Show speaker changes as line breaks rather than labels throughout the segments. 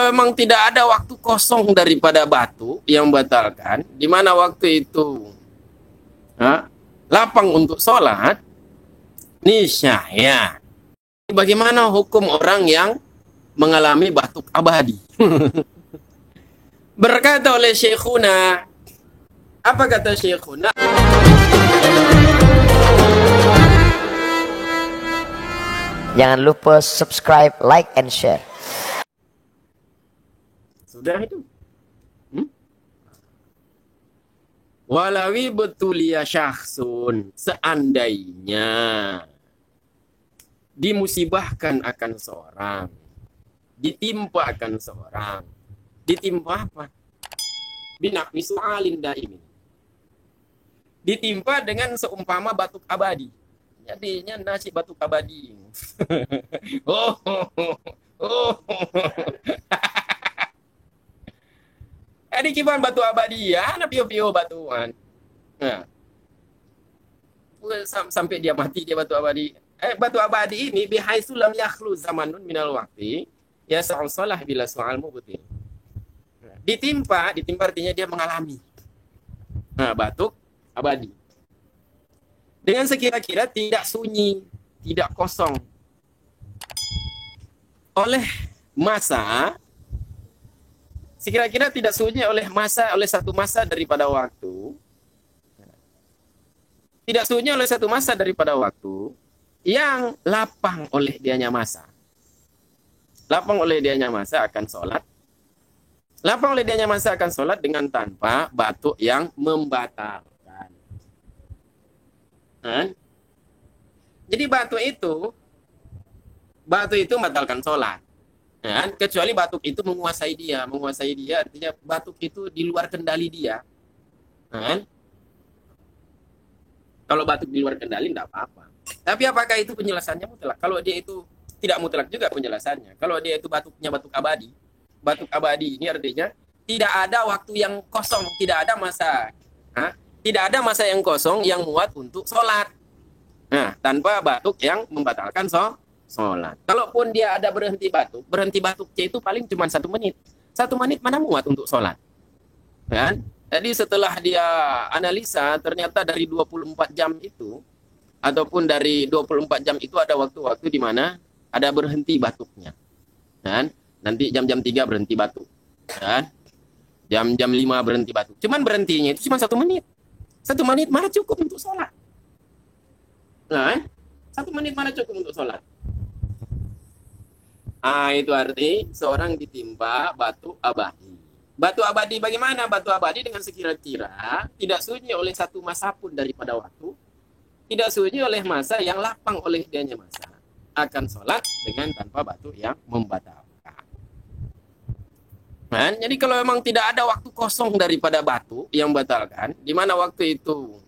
memang tidak ada waktu kosong daripada batu yang membatalkan, di mana waktu itu lapang untuk sholat, niscaya. Bagaimana hukum orang yang mengalami batuk abadi? Berkata oleh Syekhuna, apa kata Syekhuna?
Jangan lupa subscribe, like, and share.
Sudah itu. Walawi betulia syakhsun, seandainya dimusibahkan akan seorang, ditimpa akan seorang, ditimpa apa? Binakmi su'alin daimin. Ditimpa dengan seumpama batuk abadi. Jadinya nasi batuk abadi. Ini kiban batu abadi ya, na pio-pio batuan. Nah. Sampai dia mati dia batu abadi. Batu abadi ini bihaitsu lam yakhlu zamanun minal waqti ya sa'usalah bila su'al mubtil. Ditimpa artinya dia mengalami. Batuk abadi. Dengan sekira-kira tidak sunyi, tidak kosong. Oleh masa, sekira-kira tidak sunyi oleh satu masa daripada waktu. Tidak sunyi oleh satu masa daripada waktu yang lapang oleh dianya masa. Lapang oleh dianya masa akan sholat. Lapang oleh dianya masa akan sholat dengan tanpa batuk yang membatalkan. Jadi batuk itu membatalkan sholat. Kecuali batuk itu menguasai dia artinya batuk itu di luar kendali dia. Kalau batuk di luar kendali tidak apa-apa. Tapi apakah itu penjelasannya mutlak? Kalau dia itu tidak mutlak juga penjelasannya. Kalau dia itu batuknya batuk abadi. Batuk abadi ini artinya tidak ada waktu yang kosong, tidak ada masa. Tidak ada masa yang kosong yang muat untuk sholat. Tanpa batuk yang membatalkan sholat. Kalaupun dia ada berhenti batuknya itu paling cuma 1 menit. 1 menit mana muat untuk sholat. Jadi setelah dia analisa, ternyata dari 24 jam itu, ataupun dari 24 jam itu ada waktu-waktu di mana ada berhenti batuknya. Nanti jam-jam 3 berhenti batuk. Jam-jam 5 berhenti batuk. Cuman berhentinya itu cuma 1 menit. 1 menit mana cukup untuk sholat? 1 menit mana cukup untuk sholat? Itu arti seorang ditimpa batu abadi. Batu abadi bagaimana? Batu abadi dengan sekira-kira tidak sunyi oleh satu masa pun daripada waktu, tidak sunyi oleh masa yang lapang oleh dianya masa, akan sholat dengan tanpa batu yang membatalkan. Jadi kalau memang tidak ada waktu kosong daripada batu yang membatalkan, di mana waktu itu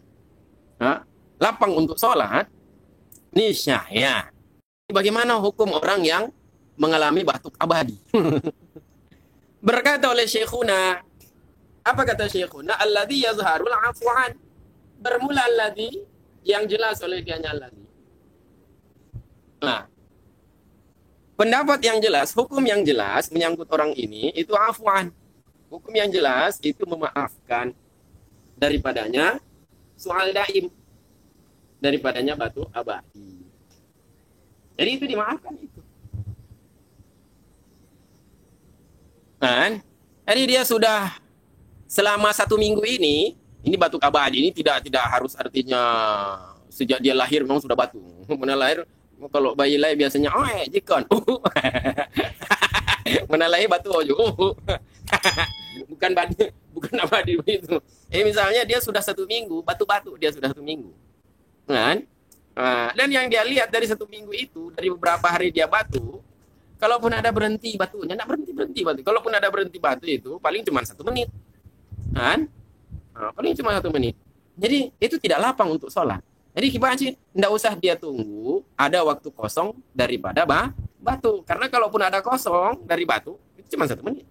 lapang untuk sholat, niscaya. Bagaimana hukum orang yang mengalami batuk abadi? Berkata oleh Syekhuna, apa kata Syekhuna? Alladhi yazharul afwan. Bermula alladhi yang jelas oleh dianya alladhi. Pendapat yang jelas, hukum yang jelas menyangkut orang ini itu afwan. Hukum yang jelas itu memaafkan daripadanya soal daim, daripadanya batu abadi. Jadi itu dimaafkan itu. Jadi dia sudah selama 1 minggu ini batuk abadi ini tidak harus artinya sejak dia lahir memang sudah batu. Mana lahir, kalau bayi lahir biasanya jikon. Mana lahir batu aja. Bukan abadi begitu. Misalnya dia sudah 1 minggu batu-batu, dia sudah 1 minggu. Dan yang dia lihat dari 1 minggu itu, dari beberapa hari dia batu, kalaupun ada berhenti batunya, tidak berhenti batu. Kalaupun ada berhenti batu itu paling cuma 1 menit. Paling cuma 1 menit. Jadi itu tidak lapang untuk sholat. Jadi gimana sih? Tidak usah dia tunggu ada waktu kosong daripada batu. Karena kalaupun ada kosong dari batu, itu cuma 1 menit.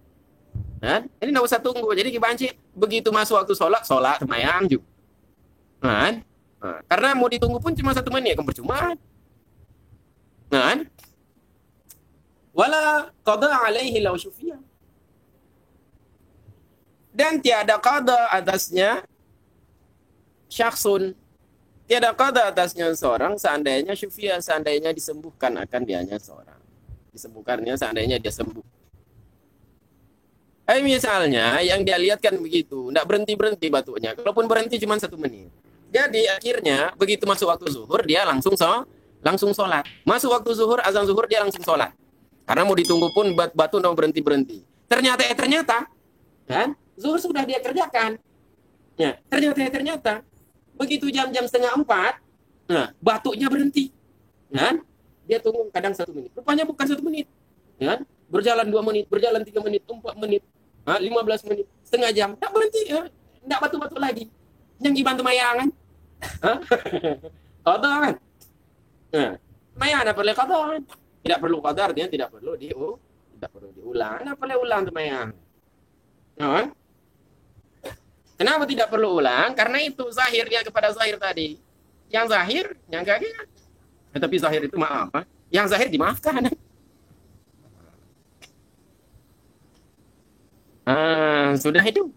Jadi tidak usah tunggu. Jadi gimana sih? Begitu masuk waktu sholat semayang juga. Karena mau ditunggu pun cuma 1 menit, kan percuma. Wala qada alaihi law syufiya. Dan tiada qada atasnya syakhsun. Tiada qada atasnya seorang seandainya syufia, seandainya disembuhkan akan dianya seorang. Disembuhkannya seandainya dia sembuh. Misalnya yang dia lihat kan begitu, tidak berhenti-berhenti batuknya. Kalaupun berhenti cuma 1 menit. Jadi akhirnya begitu masuk waktu zuhur dia langsung sholat. Masuk waktu zuhur, azan zuhur dia langsung sholat. Karena mau ditunggu pun batu tidak berhenti-berhenti. Ternyata kan zuhur sudah dia kerjakan. Ya, ternyata begitu jam-jam 3:30, nah batuknya berhenti. Kan? Dia tunggu kadang 1 menit. Rupanya bukan 1 menit. Kan? Berjalan 2 menit, berjalan 3 menit, 4 menit, 15 menit, setengah jam. Tak berhenti, tidak batu-batu lagi. Yang dibantu mayangan. Qada kan? Nah, mayangan apa boleh qada kan? Tidak perlu qada artinya tidak perlu diulang. Kenapa boleh ulang tuh mayang? Nah, kenapa tidak perlu ulang? Karena itu zahir dia kepada zahir tadi. Yang zahir, yang kaki kan. Tapi zahir itu maaf. Yang zahir dimaafkan. Sudah itu.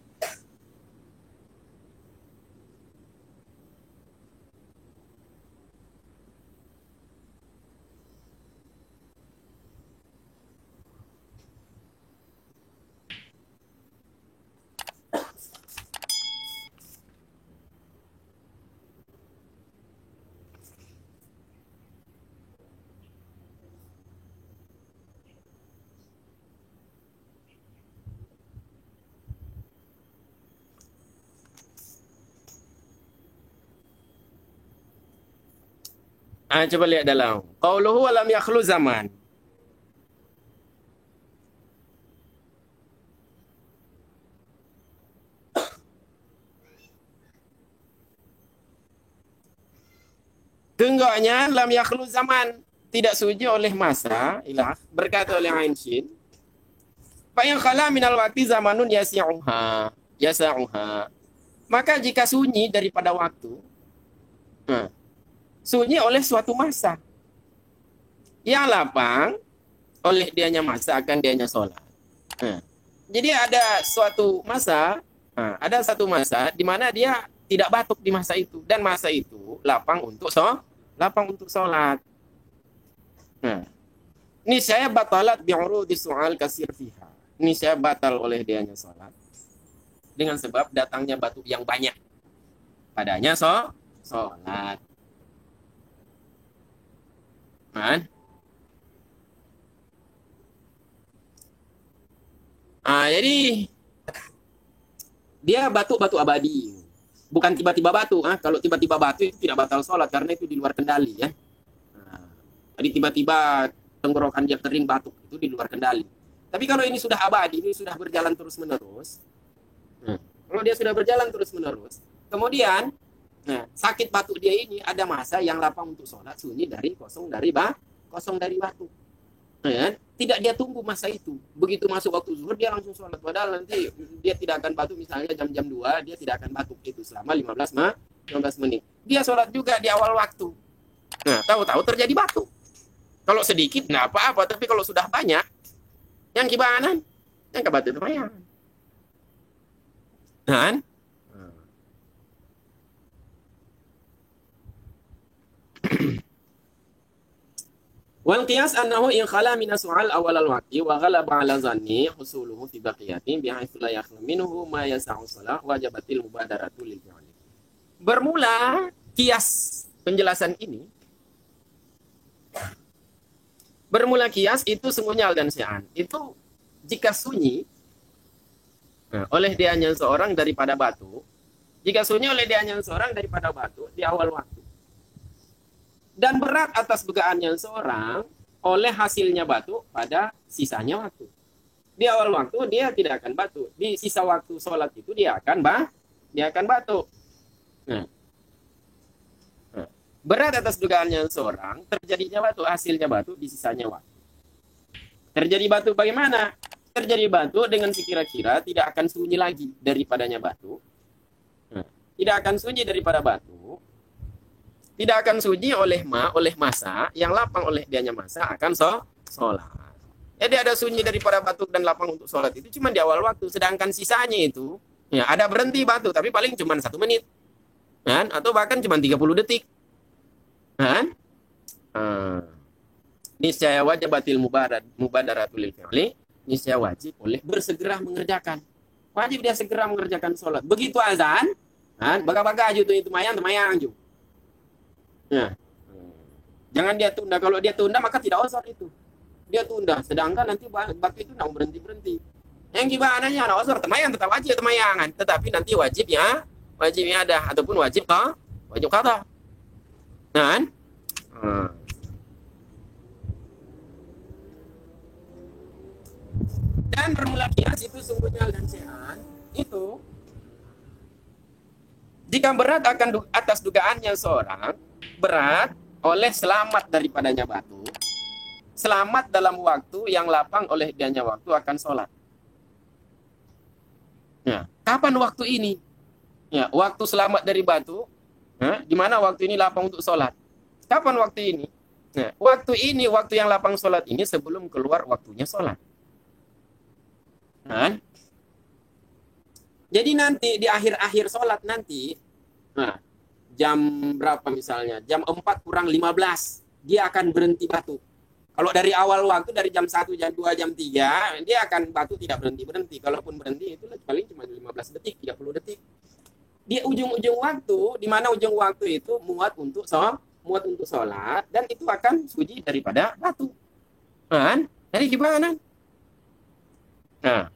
Coba lihat dalam. Qauluhu walam yakhlu zaman. Tunggaknya lam yakhlu zaman. Tidak suci oleh masa. Ilah. Berkata oleh Ain Shin. Fa yang khala minal waqti zamanun yasa'uha. Maka jika sunyi daripada waktu. Sunyi oleh suatu masa. Yang lapang oleh dianya masa akan dianya sholat. Jadi ada suatu masa, di mana dia tidak batuk di masa itu, dan masa itu lapang untuk sholat. Ini saya batalat bi'urudi su'al kasir fiha. Ini saya batal oleh dianya sholat dengan sebab datangnya batuk yang banyak padanya sholat. Jadi dia batuk-batuk abadi, bukan tiba-tiba batuk. Kalau tiba-tiba batuk itu tidak batal sholat karena itu di luar kendali ya. Jadi tiba-tiba tenggorokan dia kering batuk itu di luar kendali. Tapi kalau ini sudah abadi, ini sudah berjalan terus-menerus. Kalau dia sudah berjalan terus-menerus, kemudian sakit batuk dia ini ada masa yang lapang untuk sholat, sunyi dari kosong dari batuk. Tidak dia tunggu masa itu. Begitu masuk waktu zuhur dia langsung sholat. Padahal nanti dia tidak akan batuk, misalnya jam-jam 2 dia tidak akan batuk itu selama 15 menit. Dia sholat juga di awal waktu. Tahu-tahu terjadi batuk. Kalau sedikit nggak apa-apa, tapi kalau sudah banyak, yang gimana? Yang kebatuk lumayan. Wal qiyas annahu in khala min as'al awal al-waqti wa ghalaba 'ala dhanni husuluhu fi baqiyatin bi'aitsu la yakhlu minhu ma yas'u shalah wajibatil mubadaratu lil fi'li. Bermula kias penjelasan ini. Bermula kias itu sungguhnya dan sya'an. Itu jika sunyi oleh dianya seorang daripada batu, jika sunyi oleh dianya seorang daripada batu di awal waktu. Dan berat atas dugaannya seorang oleh hasilnya batuk pada sisanya waktu. Di awal waktu dia tidak akan batuk. Di sisa waktu sholat itu dia akan batuk. Berat atas dugaannya seorang terjadinya batuk, hasilnya batuk di sisanya waktu. Terjadi batuk bagaimana? Terjadi batuk dengan sekira-kira tidak akan sunyi lagi daripadanya batuk. Tidak akan sunyi daripada batuk. Tidak akan sunyi oleh masa yang lapang oleh dianya masa akan sholat. Jadi ada sunyi daripada batuk dan lapang untuk sholat itu cuma di awal waktu. Sedangkan sisanya itu, ya ada berhenti batuk, tapi paling cuma 1 menit. Kan? Atau bahkan cuma 30 detik. Kan? Niscaya wajib batil mubadaratul lil fi'li. Niscaya wajib oleh bersegera mengerjakan. Wajib dia segera mengerjakan sholat. Begitu azan, kan? Baga-baga aja itu mayang aja. Nah, jangan dia tunda. Kalau dia tunda maka tidak usah itu. Dia tunda. Sedangkan nanti batu itu tidak berhenti. Yang gimana nya? Tidak usah. Temayang tetap wajib temayangan. Tetapi nanti wajibnya ada ataupun wajib qada. Nah, dan bermula kias itu sungguhnya dan sehat itu jika berat akan atas dugaannya seorang berat oleh selamat daripadanya batu, selamat dalam waktu yang lapang oleh dianya waktu akan sholat. Ya, kapan waktu ini? Ya, waktu selamat dari batu, di mana waktu ini lapang untuk sholat. Kapan waktu ini? Nah, waktu yang lapang sholat ini sebelum keluar waktunya sholat. Nah, jadi nanti di akhir-akhir sholat nanti, jam berapa misalnya? Jam 4 kurang 15, dia akan berhenti batuk. Kalau dari awal waktu, dari jam 1, jam 2, jam 3, dia akan batuk tidak berhenti-berhenti. Kalaupun berhenti, itu paling cuma 15 detik, 30 detik. Di ujung-ujung waktu, di mana ujung waktu itu muat untuk sholat, dan itu akan suci daripada batuk. Kan? Jadi gimana? Nah,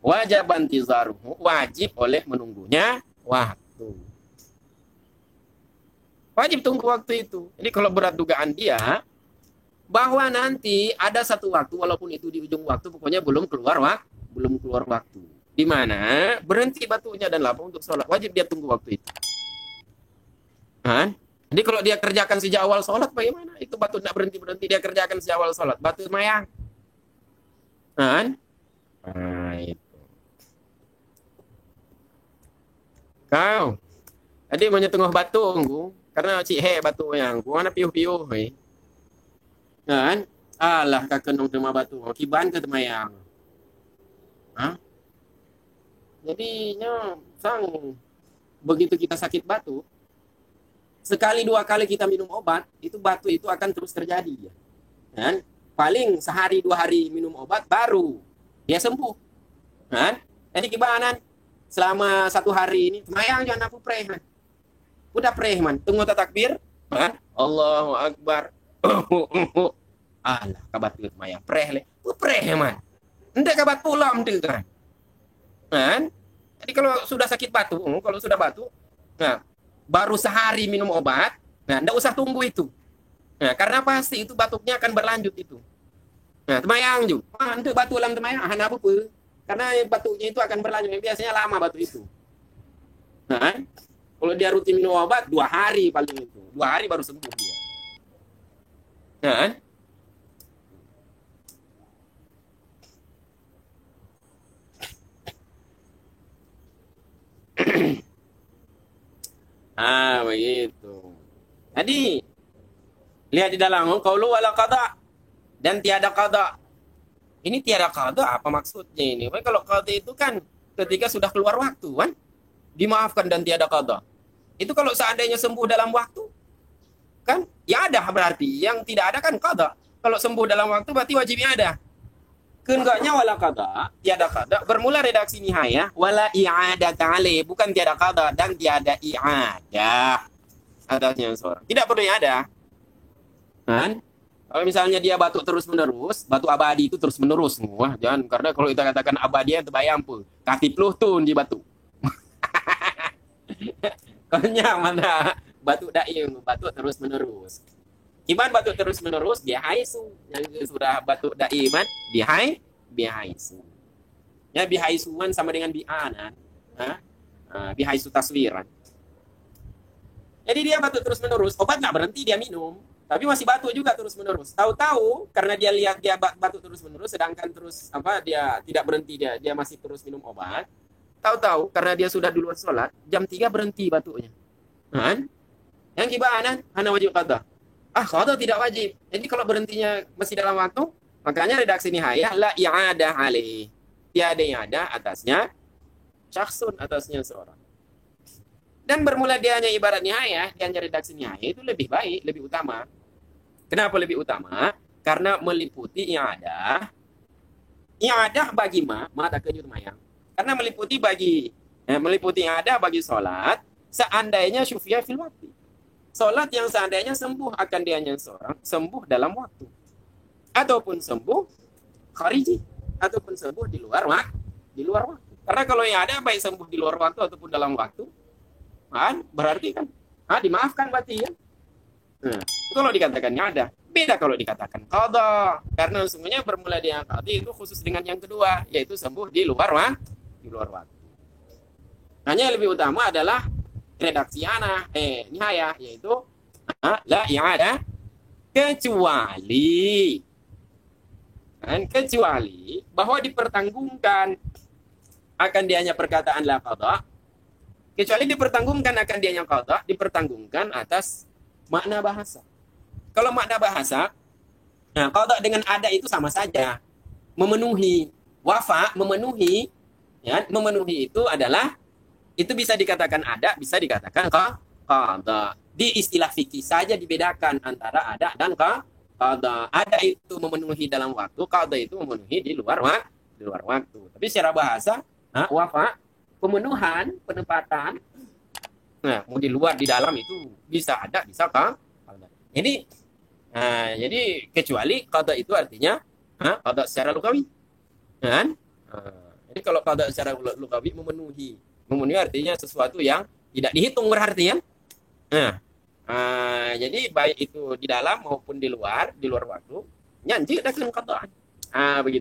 wajib intizaruhu, wajib oleh menunggunya waktu. Wajib tunggu waktu itu. Jadi kalau berat dugaan dia bahwa nanti ada satu waktu walaupun itu di ujung waktu pokoknya belum keluar waktu. Di mana berhenti batunya dan lapang untuk sholat. Wajib dia tunggu waktu itu. Kan? Jadi kalau dia kerjakan sejak awal sholat bagaimana? Itu batu tidak berhenti dia kerjakan sejak awal sholat. Batu mayang. Kan? Itu. Kau tadi menyentuh batu karena cik batu yang mana piuh-piuh kan? Alah kakenong terima batu kiban ke temayang. Jadinya begitu kita sakit batu, sekali 2 kali kita minum obat, itu batu itu akan terus terjadi ya. Kan? Paling sehari 2 hari minum obat baru dia sembuh. Kan? Jadi gimana? Selama 1 hari ini temayang jangan aku preh. Udah preh man, tunggu takbir, kan? Allahu Akbar. Alah kabat temayang preh le. Preh man. Entek kabat pula mendel kan. Kan? Jadi kalau sudah sakit batu, kalau sudah batu, baru sehari minum obat, enggak usah tunggu itu. Karena pasti itu batuknya akan berlanjut itu. Temayang juga. Untuk batu dalam temayang, hana apa? Karena batuknya itu akan berlanjut. Biasanya lama batu itu. Kalau dia rutin minum obat, 2 hari paling itu. 2 hari baru sembuh dia. Begitu. Jadi lihat di dalam qaulu wala qada dan tiada qada. Ini tiada qada apa maksudnya ini? Kalau qada itu kan ketika sudah keluar waktu kan dimaafkan dan tiada qada. Itu kalau seandainya sembuh dalam waktu kan ya ada berarti, yang tidak ada kan qada. Kalau sembuh dalam waktu berarti wajibnya ada. Enggaknya wala qada, tiada qada, bermula redaksi nihayah wala i'adata alaih, bukan tiada qada dan tiada i'adah atasnya seorang. Tidak perlu yang ada. Kan? Kalau misalnya dia batuk terus-menerus, batu abadi itu terus-menerus. Wah, jangan, karena kalau kita katakan abadi itu bayang pun, kaki pluhtun di batu. Konya mana batu daim, batu terus-menerus. Iman batu terus-menerus dia haisu. Yang sudah batu daiman bihaisu. Ya bihaisuan sama dengan bi'anan. Bihaisu taswiran. Jadi dia batuk terus-menerus, obat nggak berhenti dia minum, tapi masih batuk juga terus-menerus. Tahu-tahu karena dia lihat dia batuk terus-menerus, sedangkan terus dia tidak berhenti, dia masih terus minum obat. Tahu-tahu karena dia sudah duluan sholat, jam 3 berhenti batuknya. Yang gimana? Hana wajib qada. Qada tidak wajib. Jadi kalau berhentinya masih dalam waktu, makanya redaksi nihayah la i'adah alaih. Tiada i'adah atasnya syakhsun, atasnya seorang. Dan bermula dia hanya ibarat nihayah, dia hanya redaksi nihayah itu lebih baik, lebih utama. Kenapa lebih utama? Karena meliputi i'adah. I'adah bagi ma tak kejut mayang. Karena meliputi i'adah bagi sholat, seandainya syufiyah fil waktu. Sholat yang seandainya sembuh akan dia hanya seorang, sembuh dalam waktu. Ataupun sembuh khariji, ataupun sembuh di luar waktu. Karena kalau yang ada baik sembuh di luar waktu ataupun dalam waktu, kan berarti kan dimaafkan berarti ya. Nah, kalau dikatakannya ada, beda kalau dikatakan qada. Karena sesungguhnya bermula dengan qada itu khusus dengan yang kedua, yaitu sembuh di luar waktu. Hanya lebih utama adalah redaksi nihayah, yaitu la i'adah kecuali bahwa dipertanggungkan akan dianya perkataan la qada, kecuali dipertanggungkan akan dianya qada, dipertanggungkan atas makna bahasa. Kalau makna bahasa, qada dengan ada itu sama saja, memenuhi. Wafa memenuhi, ya, memenuhi itu adalah, itu bisa dikatakan ada, bisa dikatakan qada. Di istilah fikih saja dibedakan antara ada dan qada. Ada itu memenuhi dalam waktu, qada itu memenuhi di luar waktu. Tapi secara bahasa, wafa pemenuhan, penempatan. Nah, mau di luar di dalam itu bisa ada, bisa qada. Jadi kecuali qada itu artinya qada secara lugawi. Kan? Jadi kalau qada secara lugawi memenuhi artinya sesuatu yang tidak dihitung berarti ya. Jadi baik itu di dalam maupun di luar waktu, nyanji dengan qada. Begitu.